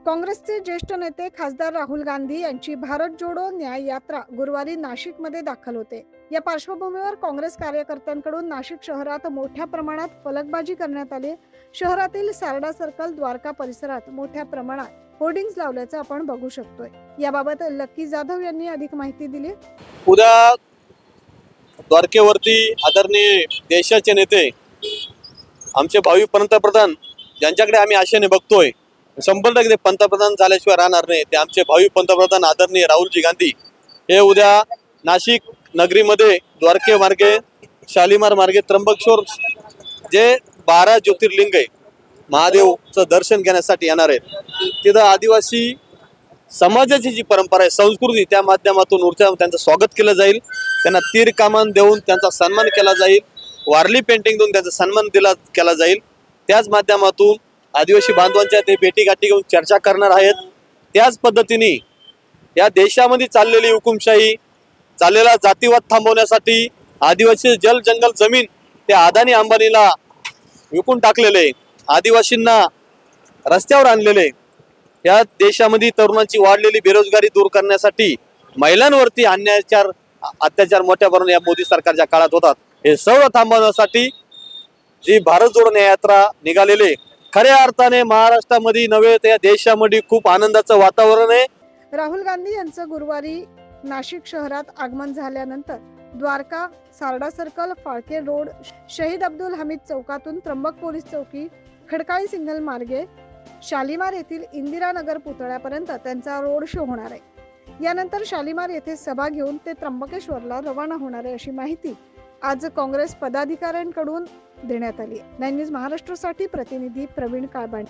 काँग्रेसचे ज्येष्ठ नेते खासदार राहुल गांधी यांची भारत जोडो न्याय यात्रा गुरुवारी नाशिकमध्ये दाखल होते। या पार्श्वभूमीवर काँग्रेस कार्यकर्त्यांकडून नाशिक शहरात मोठ्या प्रमाणात फलकबाजी करण्यात आली। शहरातील सारडा सर्कल, द्वारका परिसरात मोठ्या प्रमाणात होर्डिंग्स लावल्याचं आपण बघू शकतोय। याबाबत लक्की जाधव यांनी अधिक माहिती दिली। उद्या द्वारकेवरती आदरणीय देशाचे नेते आमचे भावी पंतप्रधान ज्यांच्याकडे आम्ही आशेने बघतोय, 100% पंतप्रधान झाल्याशिवाय राहणार नाही, ते आमचे भावी पंतप्रधान आदरणीय राहुलजी गांधी हे उद्या नाशिक नगरीमध्ये द्वारके मार्गे, शालीमार मार्गे, त्र्यंबकेश्वर जे 12 ज्योतिर्लिंग आहे महादेवचं दर्शन घेण्यासाठी येणार आहेत। तिथं आदिवासी समाजाची जी परंपरा आहे, संस्कृती, त्या माध्यमातून त्यांचं स्वागत केलं जाईल, त्यांना तीर कामान देऊन त्यांचा सन्मान केला जाईल, वारली पेंटिंग देऊन त्यांचा सन्मान केला जाईल। त्याच माध्यमातून आदिवासी बांधवांच्या ते भेटीगाठी घेऊन चर्चा करणार आहेत। त्याच पद्धतीने या देशामध्ये चाललेली हुकुमशाही, चाललेला जातीवाद थांबवण्यासाठी आदिवासी जल जंगल जमीन ते अदानी अंबानीला विकून टाकलेले, आदिवासींना रस्त्यावर आणलेले, या देशामध्ये तरुणांची वाढलेली बेरोजगारी दूर करण्यासाठी महिलांवरती अत्याचार मोठ्या प्रमाणात या मोदी सरकारच्या काळात होतात, हे सर्व थांबवण्यासाठी जी भारत जोडो न्याय यात्रा निघालेले, खऱ्या अर्थाने महाराष्ट्रामध्ये नव्हे तर या देशामध्ये खूप आनंदाचं वातावरण आहे। राहुल गांधी यांचं गुरुवारी नाशिक शहरात आगमन झाल्यानंतर द्वारका, सारडा सर्कल, फाळके रोड, शहीद अब्दुल हमीद चौकातून त्र्यंबक पोलीस चौकी, खडकाळी सिग्नल मार्गे शालीमार येथील इंदिरानगर पुतळ्यापर्यंत त्यांचा रोड शो होणार आहे। यानंतर शालीमार येथे सभा घेऊन ते त्र्यंबकेश्वरला रवाना होणार आहे, अशी माहिती आज काँग्रेस पदाधिकाऱ्यांकडून देण्यात आली। 9 न्यूज महाराष्ट्रासाठी प्रतिनिधी प्रवीण काळबांडे।